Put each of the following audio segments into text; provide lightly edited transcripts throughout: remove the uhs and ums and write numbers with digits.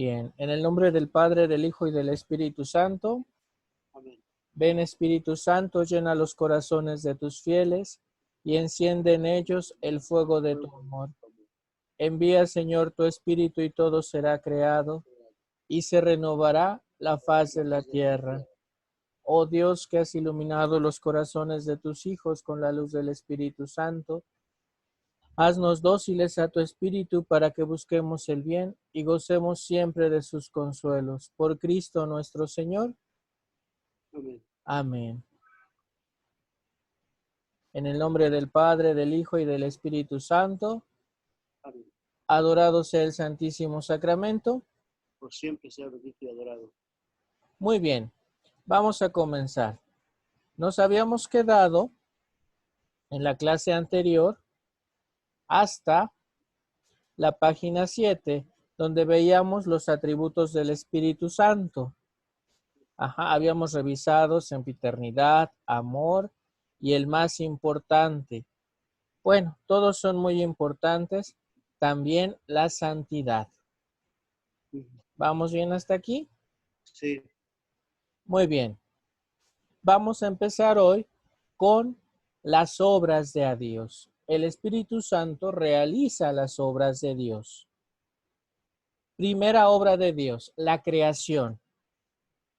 Bien, en el nombre del Padre, del Hijo y del Espíritu Santo. Amén. Ven, Espíritu Santo, llena los corazones de tus fieles y enciende en ellos el fuego de tu amor. Envía, Señor, tu Espíritu y todo será creado y se renovará la faz de la tierra. Oh Dios, que has iluminado los corazones de tus hijos con la luz del Espíritu Santo, haznos dóciles a tu Espíritu para que busquemos el bien y gocemos siempre de sus consuelos. Por Cristo nuestro Señor. Amén. Amén. En el nombre del Padre, del Hijo y del Espíritu Santo. Amén. Adorado sea el Santísimo Sacramento. Por siempre sea bendito y adorado. Muy bien, vamos a comenzar. Nos habíamos quedado en la clase anterior hasta la página 7, donde veíamos los atributos del Espíritu Santo. Habíamos revisado sempiternidad, amor y el más importante. Bueno, todos son muy importantes, también la santidad. ¿Vamos bien hasta aquí? Sí. Muy bien. Vamos a empezar hoy con las obras de Dios. El Espíritu Santo realiza las obras de Dios. Primera obra de Dios, la creación.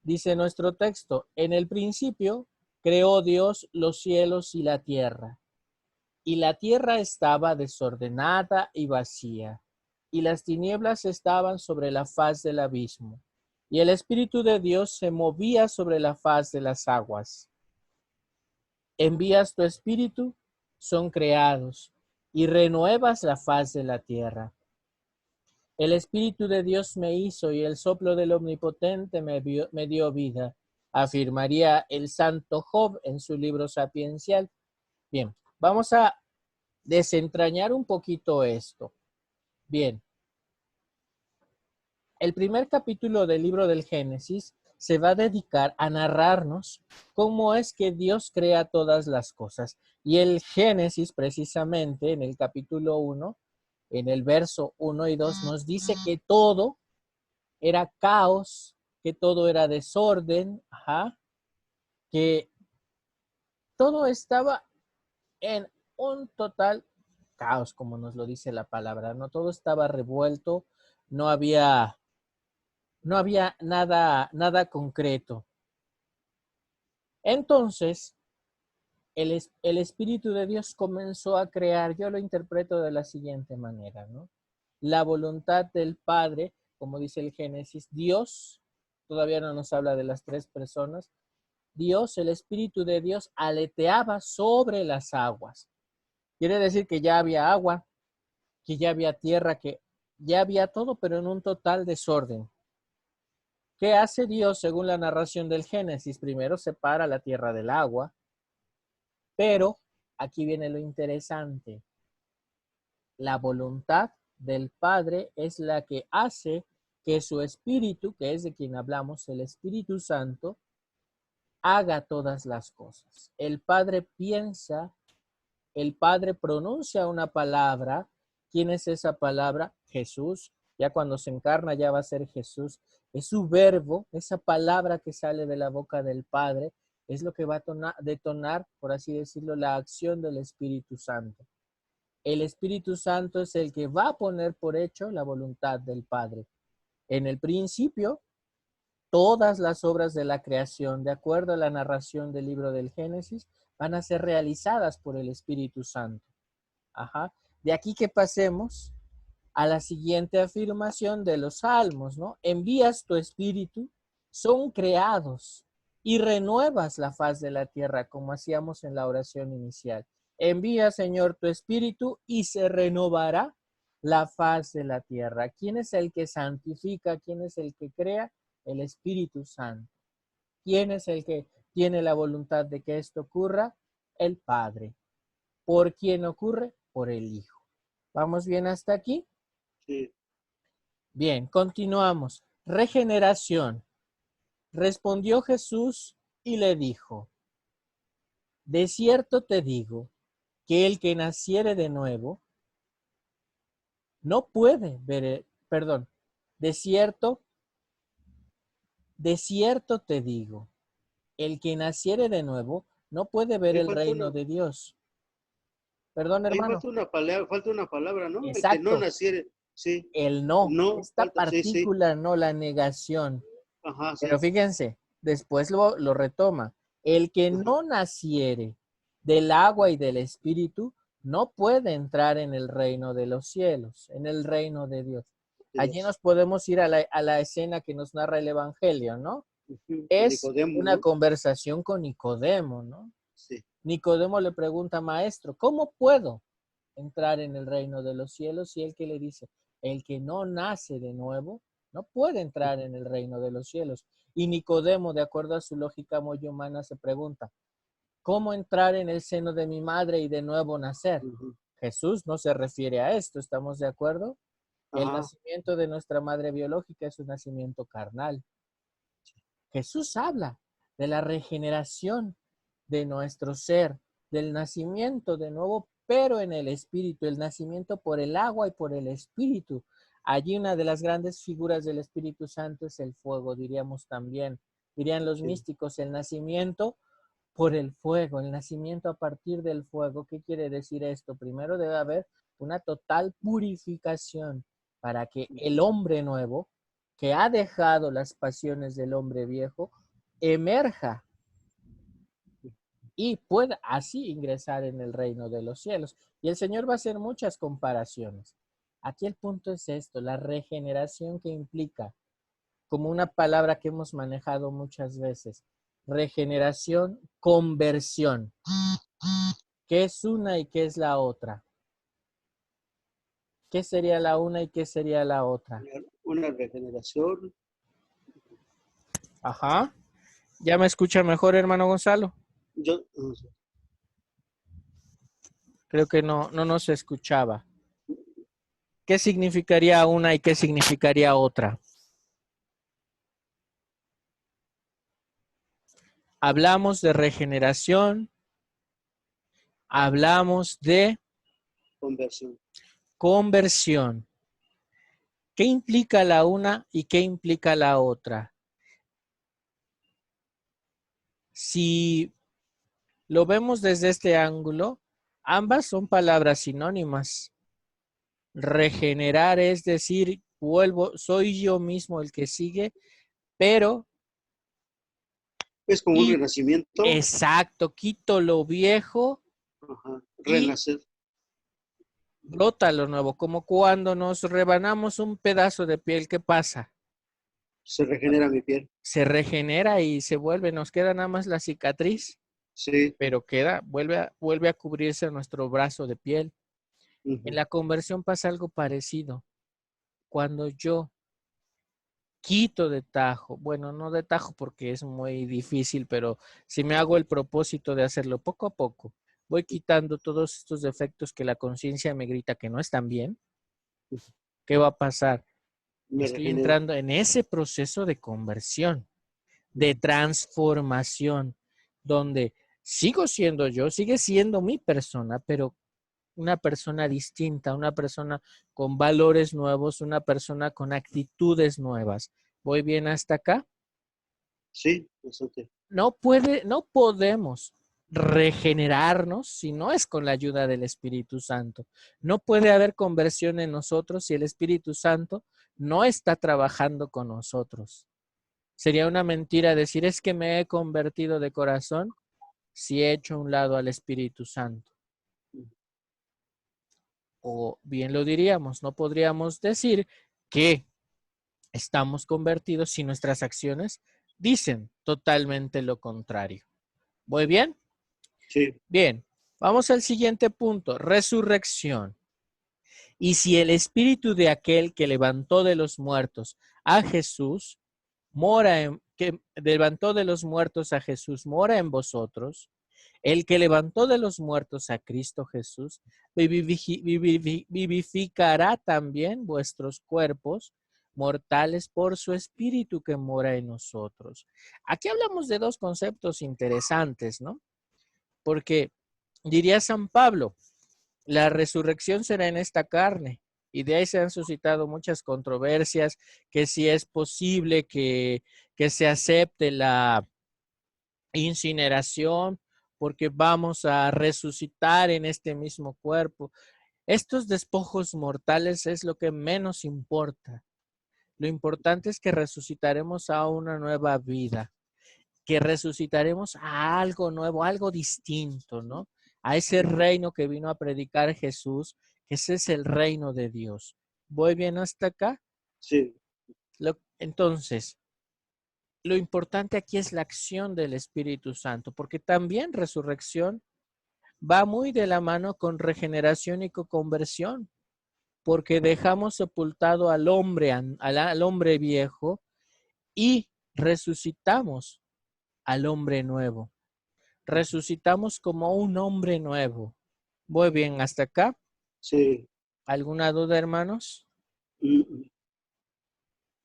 Dice nuestro texto, en el principio creó Dios los cielos y la tierra. Y la tierra estaba desordenada y vacía, y las tinieblas estaban sobre la faz del abismo, y el Espíritu de Dios se movía sobre la faz de las aguas. Envías tu Espíritu, son creados, y renuevas la faz de la tierra. El Espíritu de Dios me hizo, y el soplo del Omnipotente me dio vida, afirmaría el santo Job en su libro sapiencial. Bien, vamos a desentrañar un poquito esto. Bien, el primer capítulo del libro del Génesis se va a dedicar a narrarnos cómo es que Dios crea todas las cosas. Y el Génesis, precisamente, en el capítulo 1, en el verso 1 y 2, nos dice que todo era caos, que todo era desorden, que todo estaba en un total caos, como nos lo dice la palabra, ¿no? Todo estaba revuelto, no había nada concreto. Entonces, el Espíritu de Dios comenzó a crear, yo lo interpreto de la siguiente manera, ¿no? La voluntad del Padre, como dice el Génesis, Dios, todavía no nos habla de las tres personas, Dios, el Espíritu de Dios, aleteaba sobre las aguas. Quiere decir que ya había agua, que ya había tierra, que ya había todo, pero en un total desorden. ¿Qué hace Dios según la narración del Génesis? Primero separa la tierra del agua, pero aquí viene lo interesante. La voluntad del Padre es la que hace que su Espíritu, que es de quien hablamos, el Espíritu Santo, haga todas las cosas. El Padre piensa, el Padre pronuncia una palabra. ¿Quién es esa palabra? Jesús. Ya cuando se encarna ya va a ser Jesús. Es su verbo, esa palabra que sale de la boca del Padre, es lo que va a detonar, por así decirlo, la acción del Espíritu Santo. El Espíritu Santo es el que va a poner por hecho la voluntad del Padre. En el principio, todas las obras de la creación, de acuerdo a la narración del libro del Génesis, van a ser realizadas por el Espíritu Santo. De aquí que pasemos a la siguiente afirmación de los Salmos, ¿no? Envías tu Espíritu, son creados y renuevas la faz de la tierra, como hacíamos en la oración inicial. Envía, Señor, tu Espíritu y se renovará la faz de la tierra. ¿Quién es el que santifica? ¿Quién es el que crea? El Espíritu Santo. ¿Quién es el que tiene la voluntad de que esto ocurra? El Padre. ¿Por quién ocurre? Por el Hijo. ¿Vamos bien hasta aquí? Sí. Bien, continuamos. Regeneración. Respondió Jesús y le dijo, de cierto te digo que el que naciere de nuevo no puede ver, de cierto te digo, el que naciere de nuevo no puede ver Ahí el falta reino una, de Dios. Perdón, ahí hermano. falta una palabra, ¿no? El que no Exacto. naciere, sí, El no. no, Esta falta, sí, sí, partícula no, la negación. ajá, Pero sí, fíjense, después lo retoma. El que ajá, no naciere del agua y del espíritu no puede entrar en el reino de los cielos, en el reino de Dios. de Allí Dios. nos podemos ir a la escena que nos narra el Evangelio, ¿no? Ujú, con Es Nicodemo, una ¿no? conversación con Nicodemo, ¿no? Sí, Nicodemo le pregunta, maestro, ¿cómo puedo entrar en el reino de los cielos? Y el que le dice, el que no nace de nuevo no puede entrar en el reino de los cielos. Y Nicodemo, de acuerdo a su lógica muy humana, se pregunta, ¿cómo entrar en el seno de mi madre y de nuevo nacer? ujú, Jesús no se refiere a esto, ¿estamos de acuerdo? El ajá, nacimiento de nuestra madre biológica es un nacimiento carnal. Jesús habla de la regeneración de nuestro ser, del nacimiento de nuevo, pero en el espíritu, el nacimiento por el agua y por el espíritu. Allí una de las grandes figuras del Espíritu Santo es el fuego, diríamos también. Dirían los sí, místicos, el nacimiento por el fuego, el nacimiento a partir del fuego. ¿Qué quiere decir esto? Primero debe haber una total purificación para que el ujú, hombre nuevo, que ha dejado las pasiones del hombre viejo, emerja y pueda así ingresar en el reino de los cielos. Y el Señor va a hacer muchas comparaciones. Aquí el punto es esto, la regeneración que implica, como una palabra que hemos manejado muchas veces, regeneración, conversión. ¿Qué es una y qué es la otra? ¿Qué sería la una y qué sería la otra? una regeneración, Ajá. ¿Ya me escucha mejor, hermano Gonzalo? yo, Creo que no nos escuchaba. ¿Qué significaría una y qué significaría otra? Hablamos de regeneración, hablamos de conversión. conversión. ¿Qué implica la una y qué implica la otra? Si lo vemos desde este ángulo, ambas son palabras sinónimas. Regenerar es decir, vuelvo, soy yo mismo el que sigue, pero Es como un y renacimiento, exacto, quito lo viejo ajá, y renacer, brota lo nuevo, como cuando nos rebanamos un pedazo de piel, ¿qué pasa? se regenera mi piel. Se regenera y se vuelve, nos queda nada más la cicatriz, Sí, pero queda, vuelve a cubrirse nuestro brazo de piel. En ujú, la conversión pasa algo parecido. Cuando yo quito de tajo, bueno, no de tajo porque es muy difícil, pero si me hago el propósito de hacerlo poco a poco, voy quitando todos estos defectos que la conciencia me grita que no están bien, ¿qué va a pasar? me Estoy regenero. entrando en ese proceso de conversión, de transformación, donde sigo siendo yo, sigue siendo mi persona, pero una persona distinta, una persona con valores nuevos, una persona con actitudes nuevas. ¿Voy bien hasta acá? Sí, bastante. No podemos regenerarnos si no es con la ayuda del Espíritu Santo. No puede haber conversión en nosotros si el Espíritu Santo no está trabajando con nosotros. Sería una mentira decir es que me he convertido de corazón si he hecho a un lado al Espíritu Santo. O bien lo diríamos, no podríamos decir que estamos convertidos si nuestras acciones dicen totalmente lo contrario. ¿Voy bien? Sí, Bien, vamos al siguiente punto, resurrección. Y si el espíritu de aquel que levantó de los muertos a Jesús que levantó de los muertos a Jesús mora en vosotros, el que levantó de los muertos a Cristo Jesús vivificará también vuestros cuerpos mortales por su espíritu que mora en nosotros. Aquí hablamos de dos conceptos interesantes, ¿no? Porque diría San Pablo, la resurrección será en esta carne, Y de ahí se han suscitado muchas controversias, que si es posible que se acepte la incineración, porque vamos a resucitar en este mismo cuerpo. Estos despojos mortales es lo que menos importa. Lo importante es que resucitaremos a una nueva vida, que resucitaremos a algo nuevo, algo distinto, ¿no? A ese reino que vino a predicar Jesús, que ese es el reino de Dios. ¿Voy bien hasta acá? Sí. Entonces, lo importante aquí es la acción del Espíritu Santo, porque también resurrección va muy de la mano con regeneración y con conversión, porque dejamos sepultado al hombre viejo y resucitamos al hombre nuevo. Resucitamos como un hombre nuevo. ¿Voy bien hasta acá? Sí. ¿Alguna duda, hermanos? No,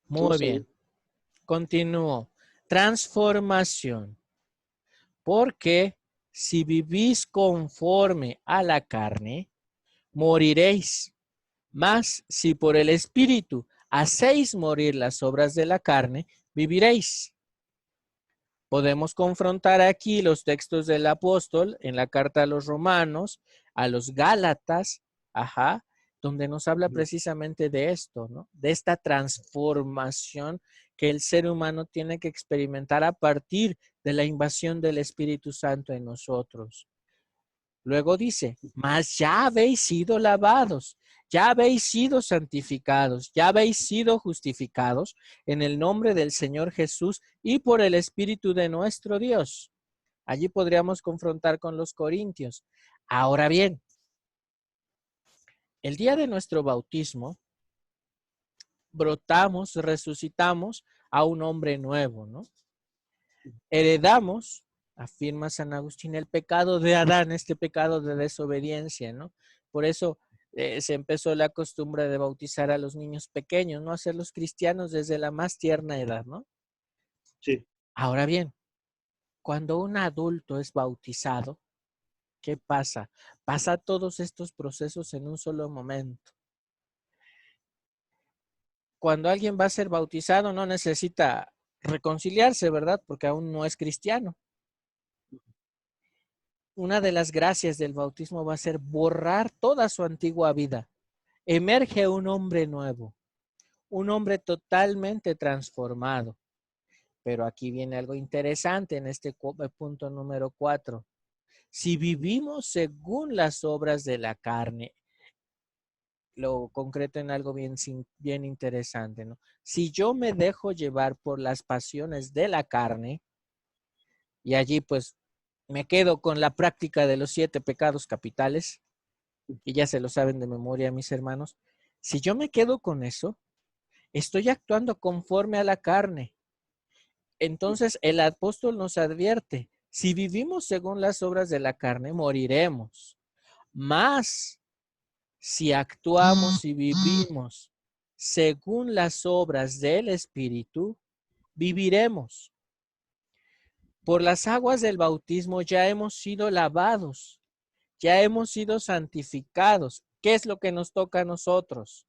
Muy está bien. bien. Continúo. Transformación. Porque si vivís conforme a la carne, moriréis. Mas si por el Espíritu hacéis morir las obras de la carne, viviréis. Podemos confrontar aquí los textos del apóstol en la carta a los romanos, a los gálatas, donde nos habla precisamente de esto, ¿no? De esta transformación que el ser humano tiene que experimentar a partir de la invasión del Espíritu Santo en nosotros. Luego dice, mas ya habéis sido lavados, ya habéis sido santificados, ya habéis sido justificados en el nombre del Señor Jesús y por el Espíritu de nuestro Dios. Allí podríamos confrontar con los corintios. Ahora bien, el día de nuestro bautismo, brotamos, resucitamos a un hombre nuevo, ¿no? Heredamos, afirma San Agustín, el pecado de Adán, este pecado de desobediencia, ¿no? Por eso se empezó la costumbre de bautizar a los niños pequeños, ¿no? Hacerlos cristianos desde la más tierna edad, ¿no? Sí. Ahora bien, cuando un adulto es bautizado, ¿qué pasa? Pasa todos estos procesos en un solo momento. Cuando alguien va a ser bautizado no necesita reconciliarse, ¿verdad? Porque aún no es cristiano. Una de las gracias del bautismo va a ser borrar toda su antigua vida. Emerge un hombre nuevo, un hombre totalmente transformado. Pero aquí viene algo interesante en este punto número 4. Si vivimos según las obras de la carne, lo concreto en algo bien interesante, ¿no? Si yo me dejo llevar por las pasiones de la carne, y allí pues me quedo con la práctica de los 7 pecados capitales, y ya se lo saben de memoria mis hermanos, si yo me quedo con eso, estoy actuando conforme a la carne. Entonces el apóstol nos advierte, si vivimos según las obras de la carne, moriremos. Mas si actuamos y vivimos según las obras del Espíritu, viviremos. Por las aguas del bautismo ya hemos sido lavados, ya hemos sido santificados. ¿Qué es lo que nos toca a nosotros?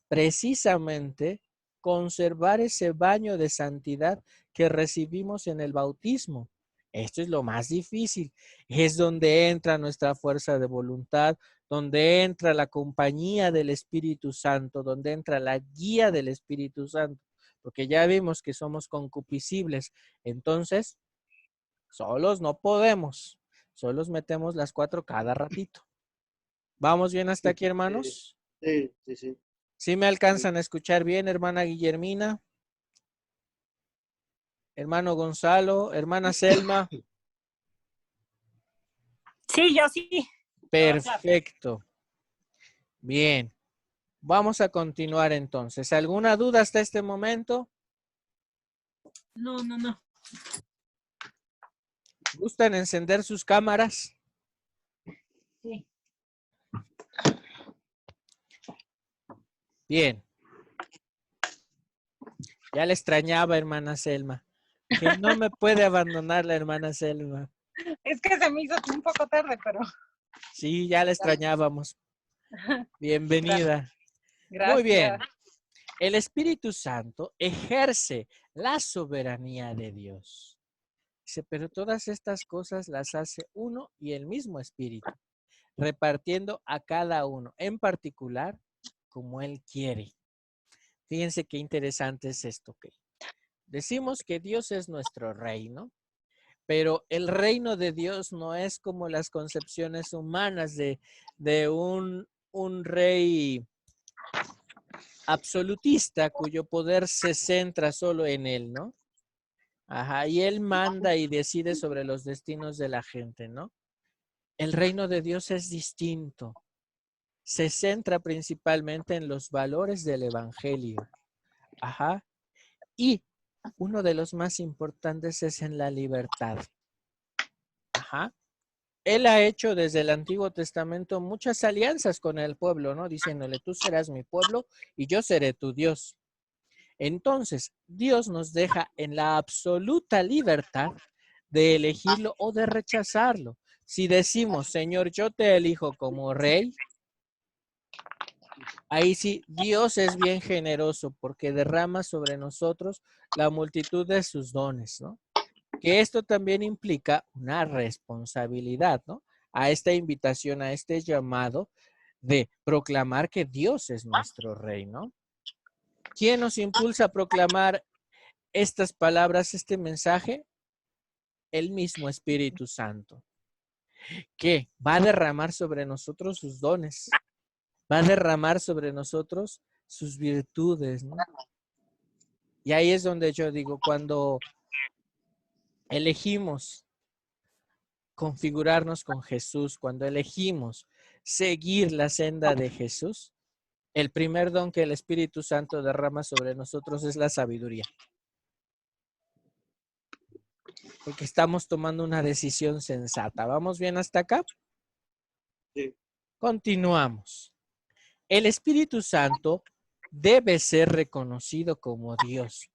Precisamente conservar ese baño de santidad que recibimos en el bautismo. Esto es lo más difícil. Es donde entra nuestra fuerza de voluntad, donde entra la compañía del Espíritu Santo, donde entra la guía del Espíritu Santo, porque ya vimos que somos concupiscibles. Entonces, solos no podemos, solos metemos las 4 cada ratito. ¿Vamos bien hasta aquí, hermanos? Sí, sí, sí. ¿Sí me alcanzan a escuchar bien, hermana Guillermina? Hermano Gonzalo, hermana Selma. Sí, yo sí. Perfecto. Bien. Vamos a continuar entonces. ¿Alguna duda hasta este momento? No. ¿Gustan encender sus cámaras? Sí. Bien. Ya le extrañaba, hermana Selma. Que no me puede abandonar la hermana Selma. Es que se me hizo un poco tarde, pero... Sí, ya la extrañábamos. Bienvenida. Gracias. Muy bien. El Espíritu Santo ejerce la soberanía de Dios. Dice, pero todas estas cosas las hace uno y el mismo Espíritu, repartiendo a cada uno en particular como Él quiere. Fíjense qué interesante es esto. ¿Okay? Decimos que Dios es nuestro reino, pero el reino de Dios no es como las concepciones humanas de un rey absolutista cuyo poder se centra solo en él, ¿no? Ajá, y él manda y decide sobre los destinos de la gente, ¿no? El reino de Dios es distinto. Se centra principalmente en los valores del evangelio. Ajá. Y uno de los más importantes es en la libertad. Ajá. Él ha hecho desde el Antiguo Testamento muchas alianzas con el pueblo, ¿no? Diciéndole, tú serás mi pueblo y yo seré tu Dios. Entonces, Dios nos deja en la absoluta libertad de elegirlo o de rechazarlo. Si decimos, Señor, yo te elijo como rey, ahí sí, Dios es bien generoso porque derrama sobre nosotros la multitud de sus dones, ¿no? Que esto también implica una responsabilidad, ¿no? A esta invitación, a este llamado de proclamar que Dios es nuestro rey, ¿no? ¿Quién nos impulsa a proclamar estas palabras, este mensaje? El mismo Espíritu Santo, que va a derramar sobre nosotros sus dones, va a derramar sobre nosotros sus virtudes, ¿no? Y ahí es donde yo digo, cuando elegimos configurarnos con Jesús, cuando elegimos seguir la senda de Jesús, el primer don que el Espíritu Santo derrama sobre nosotros es la sabiduría. Porque estamos tomando una decisión sensata. ¿Vamos bien hasta acá? Sí. Continuamos. El Espíritu Santo debe ser reconocido como Dios.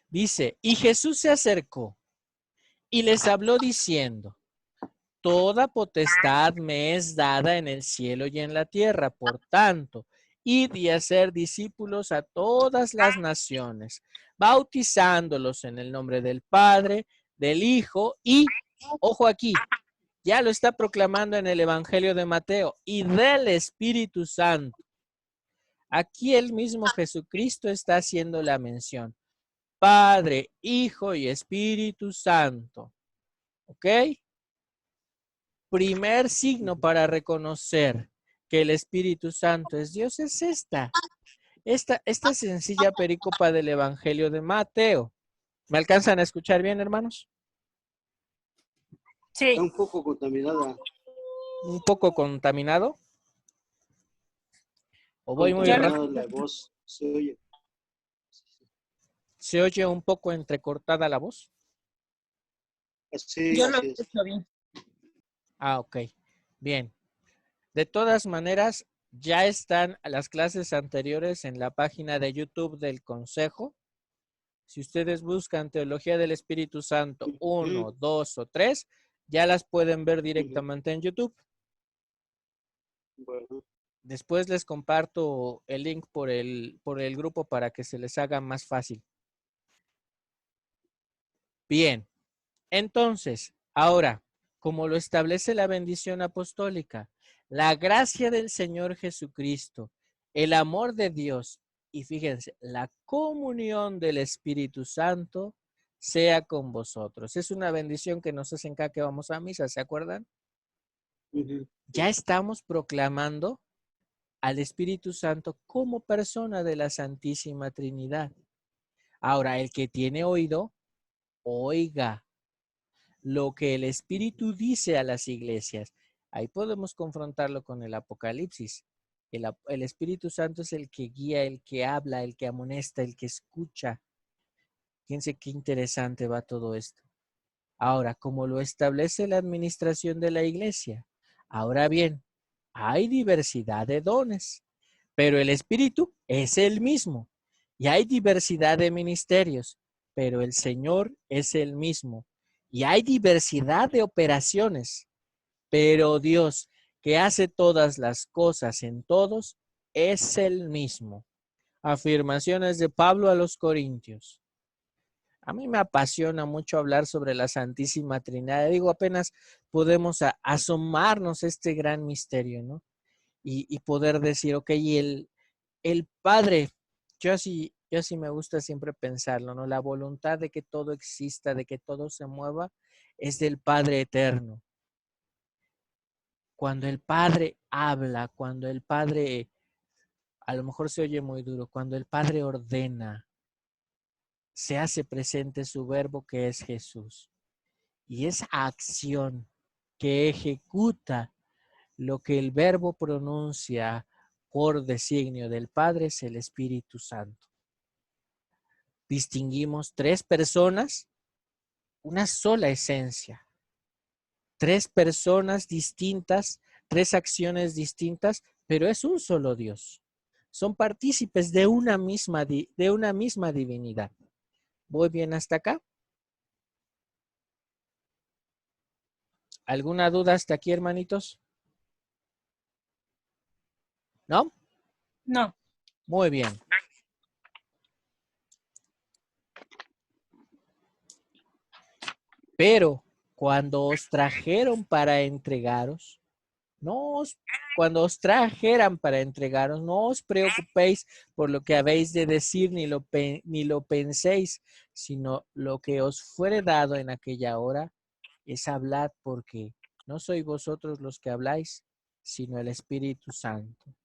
Dice, y Jesús se acercó y les habló diciendo, toda potestad me es dada en el cielo y en la tierra, por tanto, id y hacer discípulos a todas las naciones, bautizándolos en el nombre del Padre, del Hijo y, ojo aquí, ya lo está proclamando en el Evangelio de Mateo, y del Espíritu Santo. Aquí el mismo Jesucristo está haciendo la mención. Padre, Hijo y Espíritu Santo. ¿Ok? Primer signo para reconocer que el Espíritu Santo es Dios es esta sencilla perícopa del Evangelio de Mateo. ¿Me alcanzan a escuchar bien, hermanos? Sí. Está un poco contaminada. Un poco contaminado. ¿O voy muy rápido? Contaminada la voz. Se oye. ¿Se oye un poco entrecortada la voz? Así, Yo lo así es. escucho bien. Ah, ok. Bien. De todas maneras, ya están las clases anteriores en la página de YouTube del Consejo. Si ustedes buscan Teología del Espíritu Santo 1, 2 o 3, ya las pueden ver directamente en YouTube. Bueno. Después les comparto el link por el grupo para que se les haga más fácil. Bien, entonces, ahora, como lo establece la bendición apostólica, la gracia del Señor Jesucristo, el amor de Dios y fíjense, la comunión del Espíritu Santo sea con vosotros. Es una bendición que nos hacen cada que vamos a misa, ¿se acuerdan? Ya estamos proclamando al Espíritu Santo como persona de la Santísima Trinidad. Ahora, el que tiene oído, oiga lo que el Espíritu dice a las iglesias. Ahí podemos confrontarlo con el Apocalipsis. El Espíritu Santo es el que guía, el que habla, el que amonesta, el que escucha. Fíjense qué interesante va todo esto. Ahora, como lo establece la administración de la iglesia. Ahora bien, hay diversidad de dones, pero el Espíritu es el mismo. Y hay diversidad de ministerios, pero el Señor es el mismo. Y hay diversidad de operaciones, pero Dios, que hace todas las cosas en todos, es el mismo. Afirmaciones de Pablo a los Corintios. A mí me apasiona mucho hablar sobre la Santísima Trinidad. Digo, apenas podemos asomarnos a este gran misterio, ¿no? Y poder decir, ok, y el Padre, yo así me gusta siempre pensarlo, ¿no? La voluntad de que todo exista, de que todo se mueva, es del Padre eterno. Cuando el Padre habla, cuando el Padre, a lo mejor se oye muy duro, cuando el Padre ordena, se hace presente su verbo que es Jesús. Y esa acción que ejecuta lo que el verbo pronuncia por designio del Padre es el Espíritu Santo. Distinguimos tres personas, una sola esencia. Tres personas distintas, tres acciones distintas, pero es un solo Dios. Son partícipes de una misma divinidad. ¿Voy bien hasta acá? ¿Alguna duda hasta aquí, hermanitos? ¿No? No. Muy bien. Pero cuando os trajeron para entregaros, cuando os trajeran para entregaros, no os preocupéis por lo que habéis de decir, ni lo penséis, sino lo que os fuere dado en aquella hora es hablad, porque no sois vosotros los que habláis, sino el Espíritu Santo.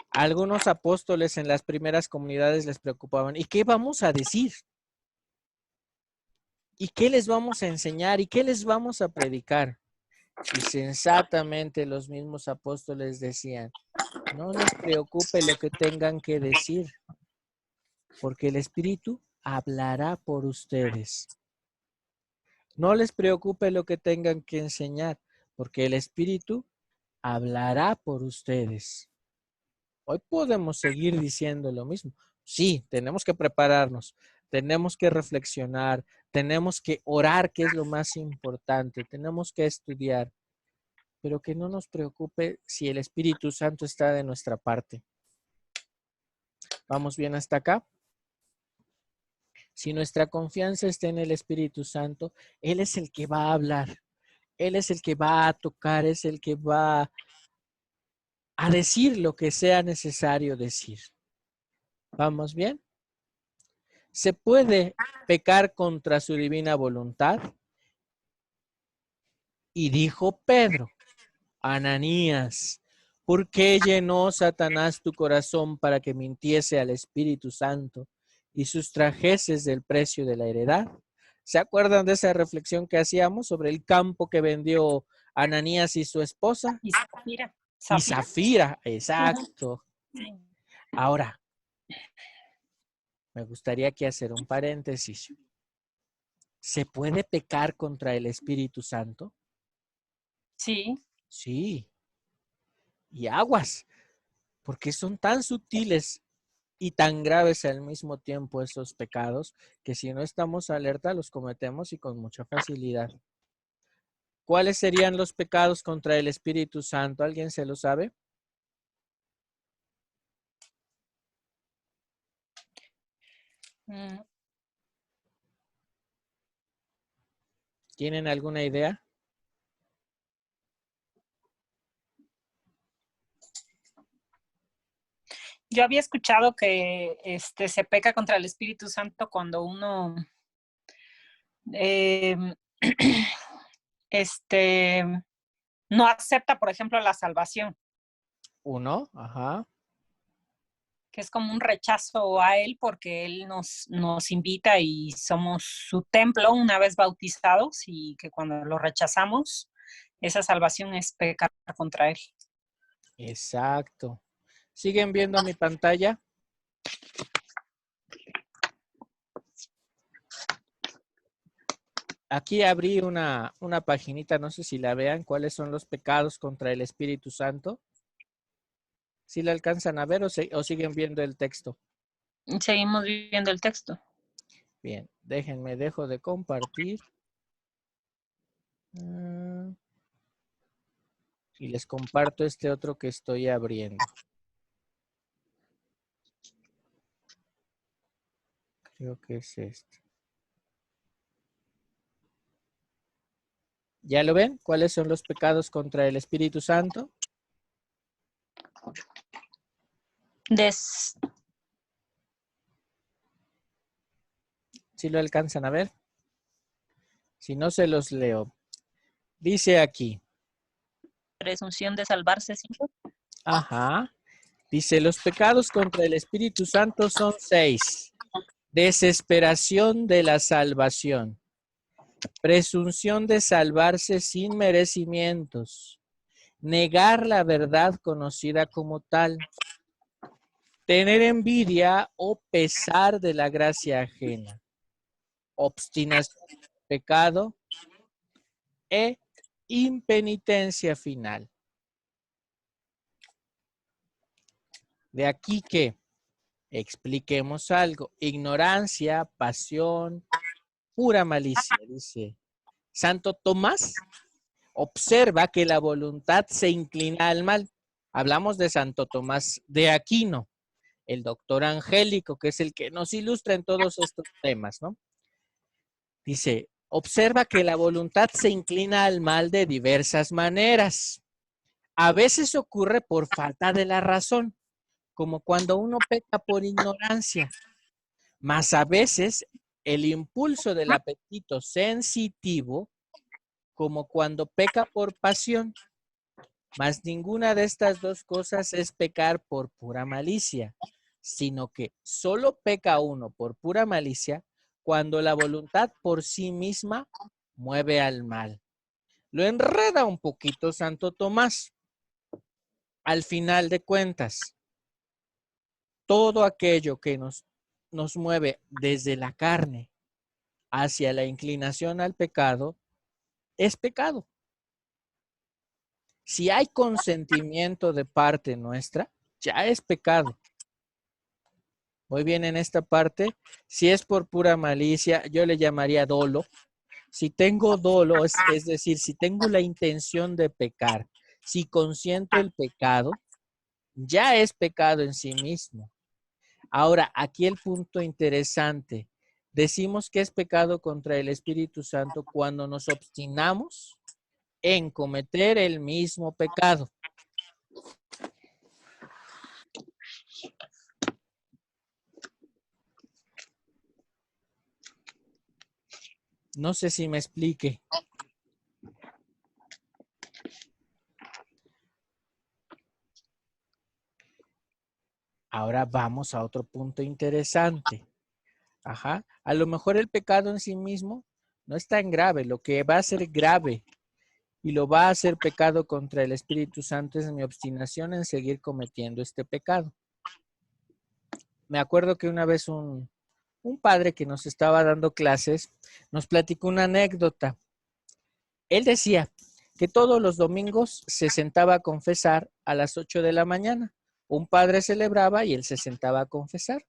Algunos apóstoles en las primeras comunidades les preocupaban, ¿y qué vamos a decir? ¿Y qué les vamos a enseñar? ¿Y qué les vamos a predicar? Y sensatamente los mismos apóstoles decían, no les preocupe lo que tengan que decir, porque el Espíritu hablará por ustedes. No les preocupe lo que tengan que enseñar, porque el Espíritu hablará por ustedes. Hoy podemos seguir diciendo lo mismo. Sí, tenemos que prepararnos, tenemos que reflexionar, tenemos que orar, que es lo más importante, tenemos que estudiar, pero que no nos preocupe si el Espíritu Santo está de nuestra parte. ¿Vamos bien hasta acá? Si nuestra confianza está en el Espíritu Santo, Él es el que va a hablar, Él es el que va a tocar, es el que va a decir lo que sea necesario decir. ¿Vamos bien? ¿Se puede pecar contra su divina voluntad? Y dijo Pedro, Ananías, ¿por qué llenó Satanás tu corazón para que mintiese al Espíritu Santo y sustrajeses del precio de la heredad? ¿Se acuerdan de esa reflexión que hacíamos sobre el campo que vendió Ananías y su esposa? Y Zafira. Y Zafira, exacto. Sí. Ahora, me gustaría aquí hacer un paréntesis. ¿Se puede pecar contra el Espíritu Santo? Sí. Sí. Y aguas, porque son tan sutiles y tan graves al mismo tiempo esos pecados que si no estamos alerta los cometemos y con mucha facilidad. ¿Cuáles serían los pecados contra el Espíritu Santo? ¿Alguien se lo sabe? ¿Tienen alguna idea? Yo había escuchado que se peca contra el Espíritu Santo cuando uno no acepta, por ejemplo, la salvación, Uno, ajá. que es como un rechazo a Él porque Él nos invita y somos su templo una vez bautizados y que cuando lo rechazamos, esa salvación es pecar contra Él. Exacto. ¿Siguen viendo mi pantalla? Aquí abrí una paginita, no sé si la vean, cuáles son los pecados contra el Espíritu Santo. ¿Sí la alcanzan a ver o siguen viendo el texto? Seguimos viendo el texto. Bien, déjenme, dejo de compartir. Y les comparto este otro que estoy abriendo. Creo que es este. ¿Ya lo ven? ¿Cuáles son los pecados contra el Espíritu Santo? ¿Sí lo alcanzan a ver? Si no, se los leo. Dice aquí. Presunción de salvarse. ¿Sí? Ajá. Dice, los pecados contra el Espíritu Santo son 6. Desesperación de la salvación. Presunción de salvarse sin merecimientos. Negar la verdad conocida como tal. Tener envidia o pesar de la gracia ajena. Obstinación del pecado e impenitencia final. De aquí que expliquemos algo. Ignorancia, pasión, pura malicia, dice. Santo Tomás observa que la voluntad se inclina al mal. Hablamos de Santo Tomás de Aquino, el doctor angélico, que es el que nos ilustra en todos estos temas, ¿no? Dice, observa que la voluntad se inclina al mal de diversas maneras. A veces ocurre por falta de la razón, como cuando uno peca por ignorancia, mas a veces el impulso del apetito sensitivo, como cuando peca por pasión, mas ninguna de estas dos cosas es pecar por pura malicia, sino que solo peca uno por pura malicia cuando la voluntad por sí misma mueve al mal. Lo enreda un poquito Santo Tomás. Al final de cuentas, todo aquello que nos mueve desde la carne hacia la inclinación al pecado es pecado. Si hay consentimiento de parte nuestra, ya es pecado. Muy bien, en esta parte, si es por pura malicia, yo le llamaría dolo. Si tengo dolo, es decir, si tengo la intención de pecar, si consiento el pecado, ya es pecado en sí mismo. Ahora, aquí el punto interesante. Decimos que es pecado contra el Espíritu Santo cuando nos obstinamos en cometer el mismo pecado. No sé si me explique. Ahora vamos a otro punto interesante. Ajá. A lo mejor el pecado en sí mismo no es tan grave. Lo que va a ser grave y lo va a hacer pecado contra el Espíritu Santo es mi obstinación en seguir cometiendo este pecado. Me acuerdo que una vez un padre que nos estaba dando clases nos platicó una anécdota. Él decía que todos los domingos se sentaba a confesar a las 8 de la mañana. Un padre celebraba y él se sentaba a confesar.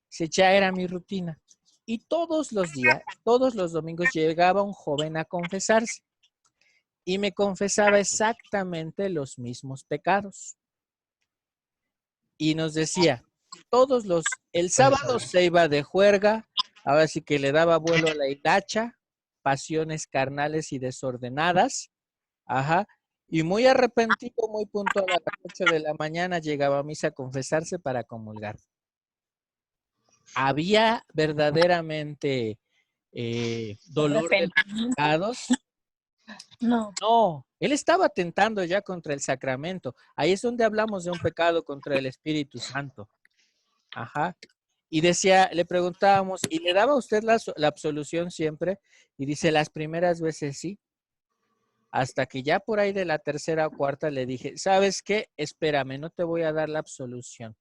Ya era mi rutina. Y todos los días, todos los domingos llegaba un joven a confesarse y me confesaba exactamente los mismos pecados. Y nos decía, el sábado se iba de juerga, ahora sí que le daba vuelo a la hilacha, pasiones carnales y desordenadas, ajá, y muy arrepentido, muy puntual a las 8 de la mañana llegaba a misa a confesarse para comulgar. ¿Había verdaderamente dolor de los pecados? No. No, él estaba tentando ya contra el sacramento. Ahí es donde hablamos de un pecado contra el Espíritu Santo. Ajá. Y decía, le preguntábamos, ¿y le daba usted la absolución siempre? Y dice, las primeras veces sí. Hasta que ya por ahí de la tercera o cuarta le dije, ¿sabes qué? Espérame, no te voy a dar la absolución.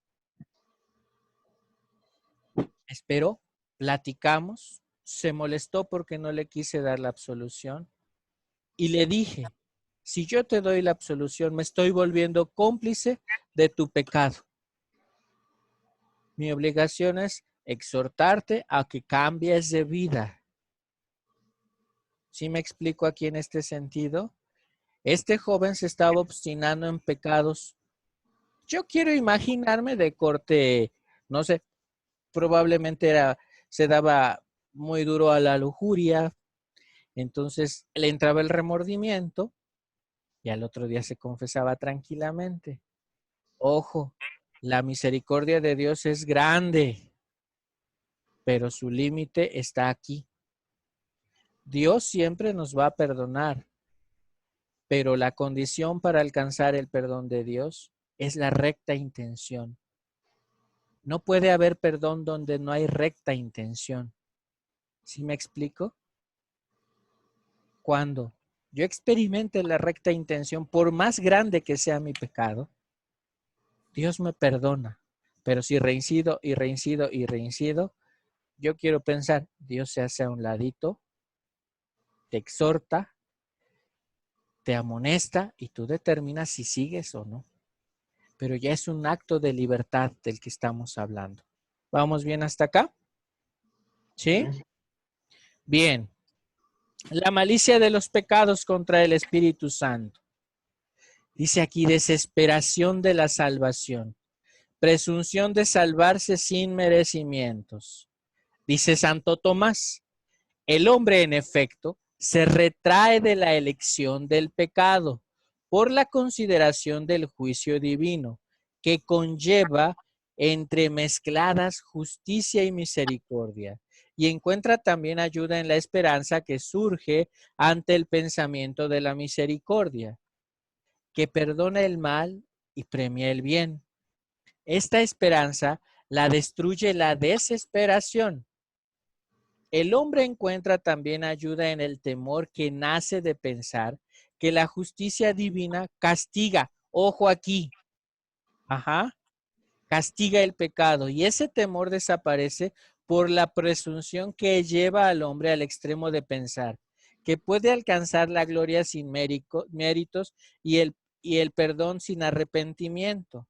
Esperó, platicamos, se molestó porque no le quise dar la absolución. Y le dije, si yo te doy la absolución, me estoy volviendo cómplice de tu pecado. Mi obligación es exhortarte a que cambies de vida. ¿Sí me explico aquí en este sentido? Este joven se estaba obstinando en pecados. Yo quiero imaginarme de corte, no sé, probablemente se daba muy duro a la lujuria, entonces le entraba el remordimiento y al otro día se confesaba tranquilamente. Ojo, la misericordia de Dios es grande, pero su límite está aquí. Dios siempre nos va a perdonar, pero la condición para alcanzar el perdón de Dios es la recta intención. No puede haber perdón donde no hay recta intención. ¿Sí me explico? Cuando yo experimente la recta intención, por más grande que sea mi pecado, Dios me perdona. Pero si reincido y reincido y reincido, yo quiero pensar, Dios se hace a un ladito, te exhorta, te amonesta y tú determinas si sigues o no. Pero ya es un acto de libertad del que estamos hablando. ¿Vamos bien hasta acá? ¿Sí? Bien. La malicia de los pecados contra el Espíritu Santo. Dice aquí desesperación de la salvación. Presunción de salvarse sin merecimientos. Dice Santo Tomás, el hombre en efecto se retrae de la elección del pecado por la consideración del juicio divino que conlleva entremezcladas justicia y misericordia y encuentra también ayuda en la esperanza que surge ante el pensamiento de la misericordia, que perdona el mal y premia el bien. Esta esperanza la destruye la desesperación. El hombre encuentra también ayuda en el temor que nace de pensar que la justicia divina castiga, ojo aquí, castiga el pecado y ese temor desaparece por la presunción que lleva al hombre al extremo de pensar que puede alcanzar la gloria sin méritos y el perdón sin arrepentimiento.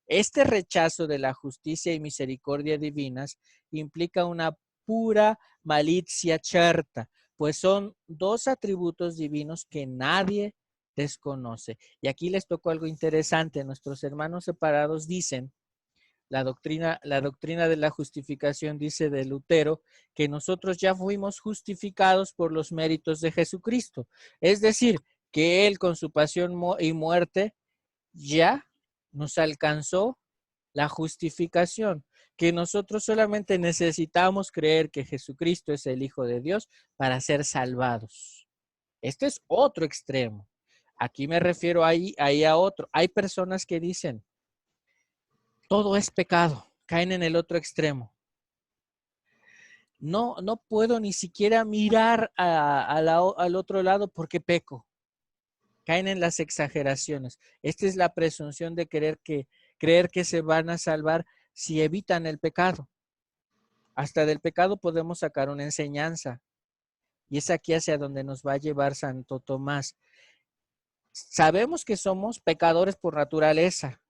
Este rechazo de la justicia y misericordia divinas implica una pura malicia certa, pues son dos atributos divinos que nadie desconoce. Y aquí les tocó algo interesante. Nuestros hermanos separados dicen, la doctrina de la justificación dice de Lutero, que nosotros ya fuimos justificados por los méritos de Jesucristo. Es decir, que Él con su pasión y muerte ya nos alcanzó la justificación, que nosotros solamente necesitamos creer que Jesucristo es el Hijo de Dios para ser salvados. Este es otro extremo. Aquí me refiero ahí a otro. Hay personas que dicen, todo es pecado, caen en el otro extremo. No puedo ni siquiera mirar al otro lado porque peco. Caen en las exageraciones. Esta es la presunción de creer que se van a salvar si evitan el pecado. Hasta del pecado podemos sacar una enseñanza. Y es aquí hacia donde nos va a llevar Santo Tomás. Sabemos que somos pecadores por naturaleza.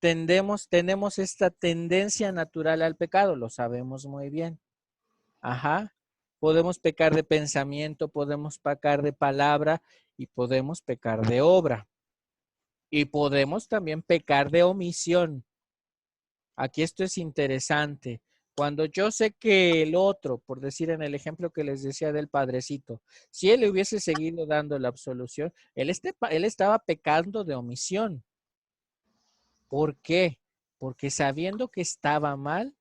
Tenemos esta tendencia natural al pecado, lo sabemos muy bien. Podemos pecar de pensamiento, podemos pecar de palabra y podemos pecar de obra. Y podemos también pecar de omisión. Aquí esto es interesante. Cuando yo sé que el otro, por decir en el ejemplo que les decía del padrecito, si él le hubiese seguido dando la absolución, él estaba pecando de omisión. ¿Por qué? Porque sabiendo que estaba mal,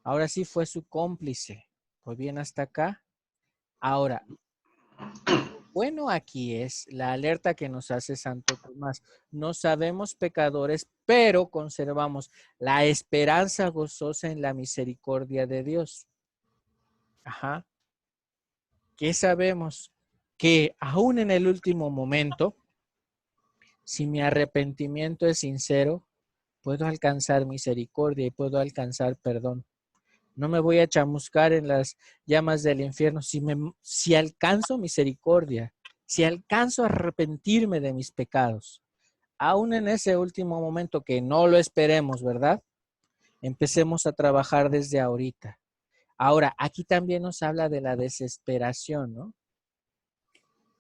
ahora sí fue su cómplice. Pues bien, hasta acá. Ahora, bueno, aquí es la alerta que nos hace Santo Tomás. No sabemos pecadores, pero conservamos la esperanza gozosa en la misericordia de Dios. ¿Qué sabemos? Que aún en el último momento, si mi arrepentimiento es sincero, puedo alcanzar misericordia y puedo alcanzar perdón. No me voy a chamuscar en las llamas del infierno. Si alcanzo misericordia, si alcanzo a arrepentirme de mis pecados, aún en ese último momento que no lo esperemos, ¿verdad? Empecemos a trabajar desde ahorita. Ahora, aquí también nos habla de la desesperación, ¿no?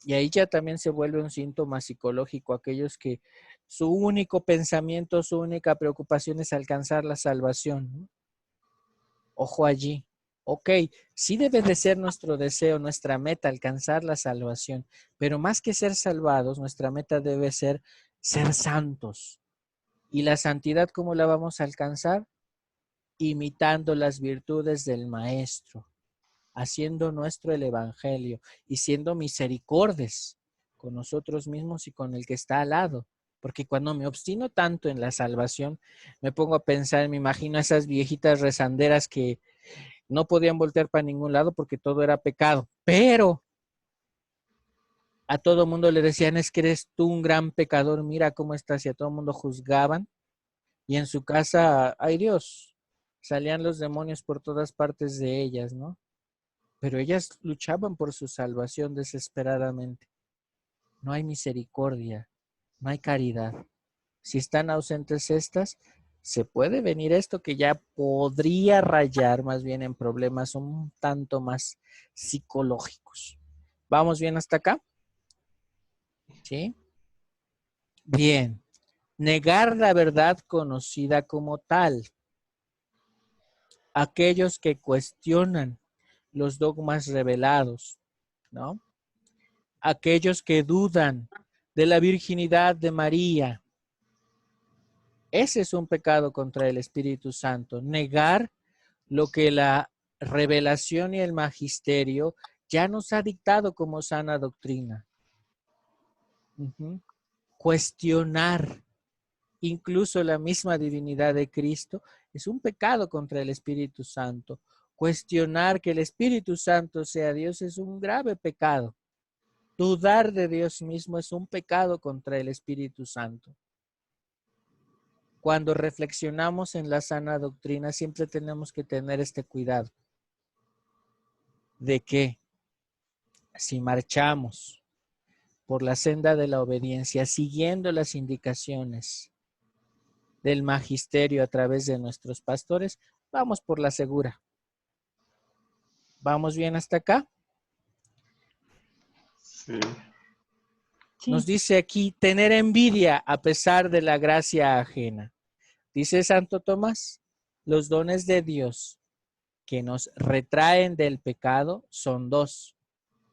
Y ahí ya también se vuelve un síntoma psicológico, aquellos que su único pensamiento, su única preocupación es alcanzar la salvación, ¿no? Ojo allí. Ok, sí debe de ser nuestro deseo, nuestra meta, alcanzar la salvación, pero más que ser salvados, nuestra meta debe ser santos. ¿Y la santidad cómo la vamos a alcanzar? Imitando las virtudes del Maestro, haciendo nuestro el Evangelio y siendo misericordes con nosotros mismos y con el que está al lado. Porque cuando me obstino tanto en la salvación, me pongo a pensar, me imagino a esas viejitas rezanderas que no podían voltear para ningún lado porque todo era pecado. Pero a todo mundo le decían, es que eres tú un gran pecador, mira cómo estás, y a todo mundo juzgaban. Y en su casa, ay Dios, salían los demonios por todas partes de ellas, ¿no? Pero ellas luchaban por su salvación desesperadamente. No hay misericordia, no hay caridad. Si están ausentes estas, se puede venir esto que ya podría rayar más bien en problemas un tanto más psicológicos. ¿Vamos bien hasta acá? ¿Sí? Bien. Negar la verdad conocida como tal. Aquellos que cuestionan los dogmas revelados, ¿no? Aquellos que dudan de la virginidad de María. Ese es un pecado contra el Espíritu Santo. Negar lo que la revelación y el magisterio ya nos ha dictado como sana doctrina. Cuestionar incluso la misma divinidad de Cristo es un pecado contra el Espíritu Santo. Cuestionar que el Espíritu Santo sea Dios es un grave pecado. Dudar de Dios mismo es un pecado contra el Espíritu Santo. Cuando reflexionamos en la sana doctrina, siempre tenemos que tener este cuidado de que si marchamos por la senda de la obediencia, siguiendo las indicaciones del magisterio a través de nuestros pastores, vamos por la segura. ¿Vamos bien hasta acá? Sí. Nos dice aquí, tener envidia a pesar de la gracia ajena. Dice Santo Tomás, los dones de Dios que nos retraen del pecado son dos.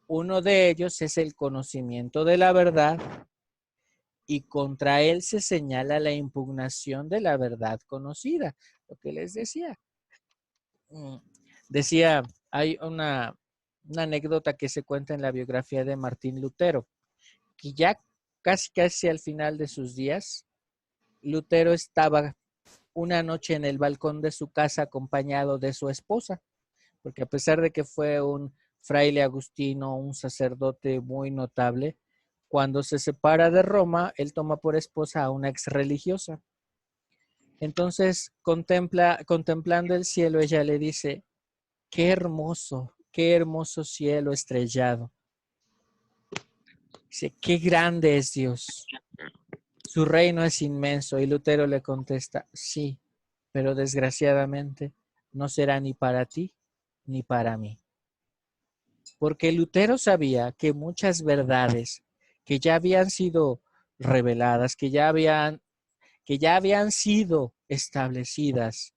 Uno de ellos es el conocimiento de la verdad y contra él se señala la impugnación de la verdad conocida. Lo que les decía. Decía, hay una anécdota que se cuenta en la biografía de Martín Lutero, que ya casi al final de sus días, Lutero estaba una noche en el balcón de su casa acompañado de su esposa, porque a pesar de que fue un fraile agustino, un sacerdote muy notable, cuando se separa de Roma, él toma por esposa a una ex religiosa. Entonces, contemplando el cielo, ella le dice, qué hermoso cielo estrellado. Dice, qué grande es Dios. Su reino es inmenso. Y Lutero le contesta, sí, pero desgraciadamente no será ni para ti ni para mí. Porque Lutero sabía que muchas verdades que ya habían sido reveladas, que ya habían sido establecidas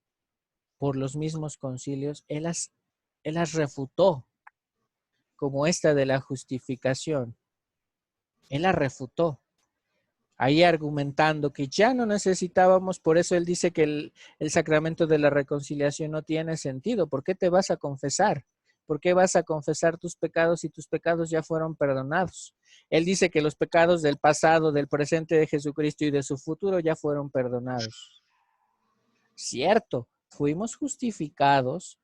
por los mismos concilios, él las refutó, como esta de la justificación. Él la refutó, ahí argumentando que ya no necesitábamos, por eso él dice que el sacramento de la reconciliación no tiene sentido. ¿Por qué te vas a confesar? ¿Por qué vas a confesar tus pecados si tus pecados ya fueron perdonados? Él dice que los pecados del pasado, del presente de Jesucristo y de su futuro ya fueron perdonados. Cierto, fuimos justificados,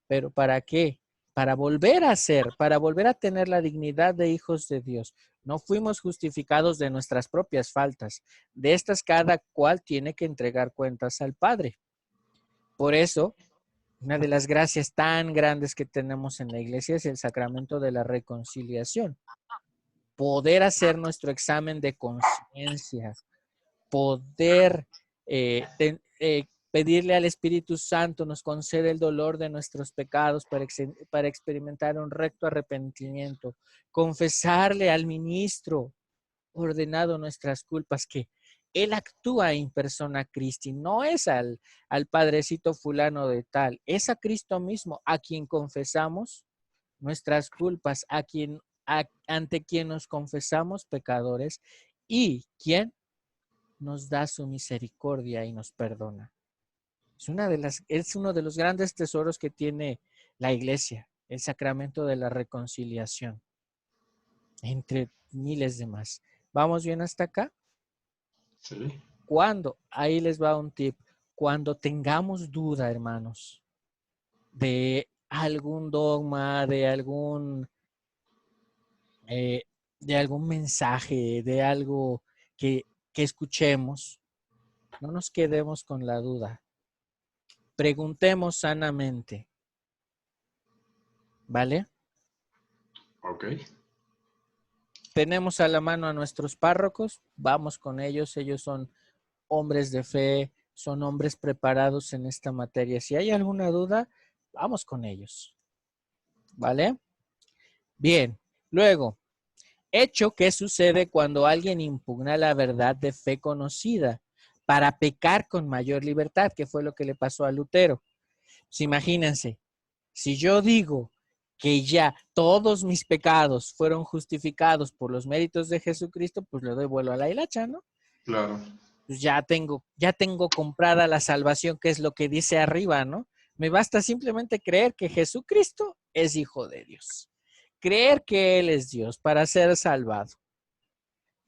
pero ¿para qué? Para volver a ser, para volver a tener la dignidad de hijos de Dios. No fuimos justificados de nuestras propias faltas. De estas cada cual tiene que entregar cuentas al Padre. Por eso, una de las gracias tan grandes que tenemos en la iglesia es el sacramento de la reconciliación. Poder hacer nuestro examen de conciencia, poder Pedirle al Espíritu Santo nos concede el dolor de nuestros pecados para experimentar un recto arrepentimiento. Confesarle al ministro ordenado nuestras culpas que Él actúa en persona Christi, no es al padrecito fulano de tal, es a Cristo mismo a quien confesamos nuestras culpas, ante quien nos confesamos pecadores y quien nos da su misericordia y nos perdona. Es uno de los grandes tesoros que tiene la iglesia, el sacramento de la reconciliación, entre miles de más. ¿Vamos bien hasta acá? Sí. Ahí les va un tip, cuando tengamos duda, hermanos, de algún dogma, de algún mensaje, de algo que escuchemos, no nos quedemos con la duda. Preguntemos sanamente. ¿Vale? Ok. Tenemos a la mano a nuestros párrocos, vamos con ellos, ellos son hombres de fe, son hombres preparados en esta materia. Si hay alguna duda, vamos con ellos. ¿Vale? Bien, luego, hecho que sucede cuando alguien impugna la verdad de fe conocida para pecar con mayor libertad, que fue lo que le pasó a Lutero. Pues imagínense, si yo digo que ya todos mis pecados fueron justificados por los méritos de Jesucristo, pues le doy vuelo a la hilacha, ¿no? Claro. Pues ya tengo comprada la salvación, que es lo que dice arriba, ¿no? Me basta simplemente creer que Jesucristo es Hijo de Dios. Creer que Él es Dios para ser salvado.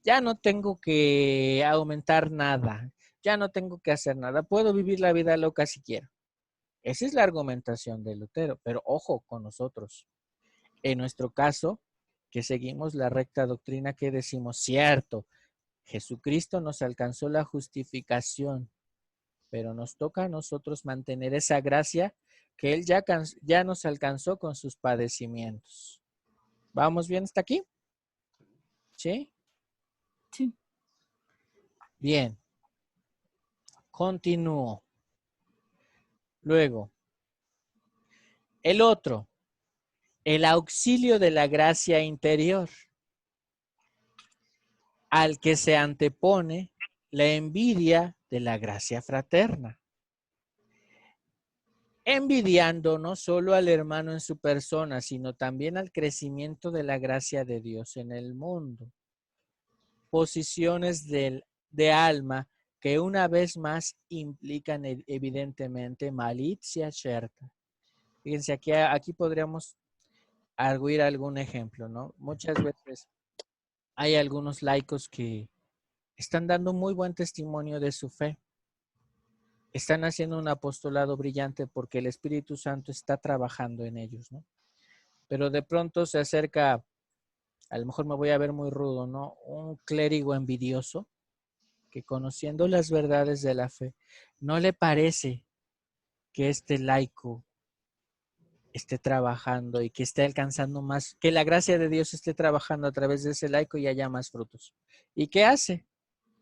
Ya no tengo que aumentar nada. Ya no tengo que hacer nada. Puedo vivir la vida loca si quiero. Esa es la argumentación de Lutero. Pero ojo con nosotros. En nuestro caso, que seguimos la recta doctrina, que decimos, cierto, Jesucristo nos alcanzó la justificación, pero nos toca a nosotros mantener esa gracia que Él ya nos alcanzó con sus padecimientos. ¿Vamos bien hasta aquí? ¿Sí? Sí. Bien. Continúo. Luego, el otro, el auxilio de la gracia interior, al que se antepone la envidia de la gracia fraterna. Envidiando no solo al hermano en su persona, sino también al crecimiento de la gracia de Dios en el mundo. Posiciones de alma que una vez más implican evidentemente malicia certa. Fíjense, aquí podríamos arguir algún ejemplo, ¿no? Muchas veces hay algunos laicos que están dando muy buen testimonio de su fe. Están haciendo un apostolado brillante porque el Espíritu Santo está trabajando en ellos, ¿no? Pero de pronto se acerca, a lo mejor me voy a ver muy rudo, ¿no? Un clérigo envidioso que, conociendo las verdades de la fe, no le parece que este laico esté trabajando y que esté alcanzando más, que la gracia de Dios esté trabajando a través de ese laico y haya más frutos. ¿Y qué hace?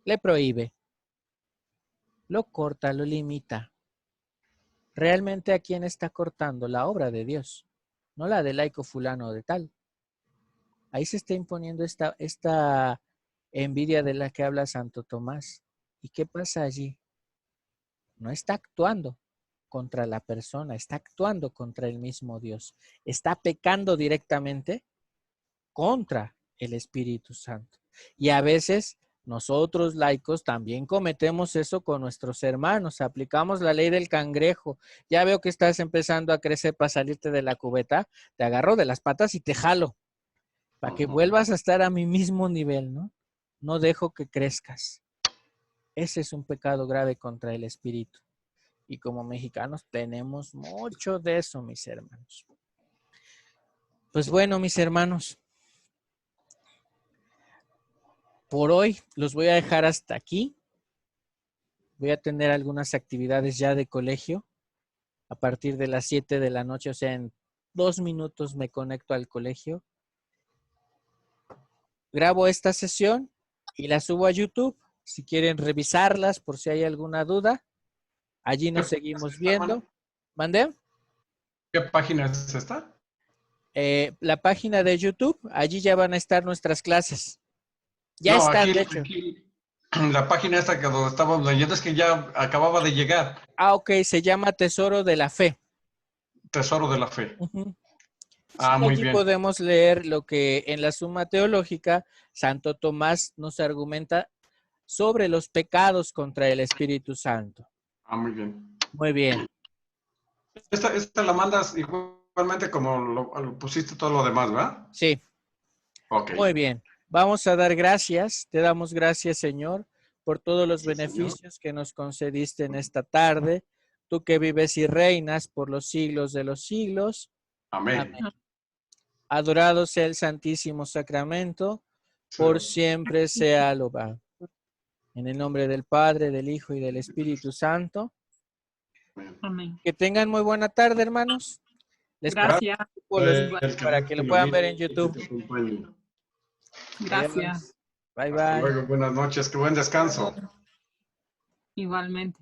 Le prohíbe, lo corta, lo limita. ¿Realmente a quién está cortando? La obra de Dios, no la del laico fulano de tal. Ahí se está imponiendo esta envidia de la que habla Santo Tomás. ¿Y qué pasa allí? No está actuando contra la persona, está actuando contra el mismo Dios. Está pecando directamente contra el Espíritu Santo. Y a veces nosotros laicos también cometemos eso con nuestros hermanos. Aplicamos la ley del cangrejo. Ya veo que estás empezando a crecer para salirte de la cubeta. Te agarro de las patas y te jalo para que vuelvas a estar a mi mismo nivel, ¿no? No dejo que crezcas. Ese es un pecado grave contra el Espíritu. Y como mexicanos tenemos mucho de eso, mis hermanos. Pues bueno, mis hermanos, por hoy los voy a dejar hasta aquí. Voy a tener algunas actividades ya de colegio a partir de las 7 de la noche, o sea, en 2 minutos me conecto al colegio. Grabo esta sesión y la subo a YouTube. Si quieren revisarlas por si hay alguna duda, Allí nos ¿Qué seguimos página es esta, viendo. hermano? ¿Mandé? ¿Qué página es esta? La página de YouTube, allí ya van a estar nuestras clases. Ya No, están, aquí, de hecho. aquí, la página esta que donde estábamos leyendo es que ya acababa de llegar. Ah, ok, se llama Tesoro de la Fe. Tesoro de la Fe. Ujú. Sí, Ah, muy allí bien. podemos leer lo que en la Suma Teológica Santo Tomás nos argumenta sobre los pecados contra el Espíritu Santo. Ah, muy bien. Muy bien. Esta la mandas igualmente como lo pusiste todo lo demás, ¿verdad? Sí, Ok. muy bien. Vamos a dar gracias. Te damos gracias, Señor, por todos los Sí, Señor. beneficios que nos concediste en esta tarde. Tú que vives y reinas por los siglos de los siglos. Amén. Amén. Adorado sea el Santísimo Sacramento, por Sí. siempre sea alabado. En el nombre del Padre, del Hijo y del Espíritu Santo. Amén. Amén. Que tengan muy buena tarde, hermanos. Les Gracias. participo los El que para Dios que te lo puedan ver ilumine en y que YouTube. te acompañe. Gracias. Adiós. Bye, Hasta bye. luego. Buenas noches. Qué buen descanso. Igualmente.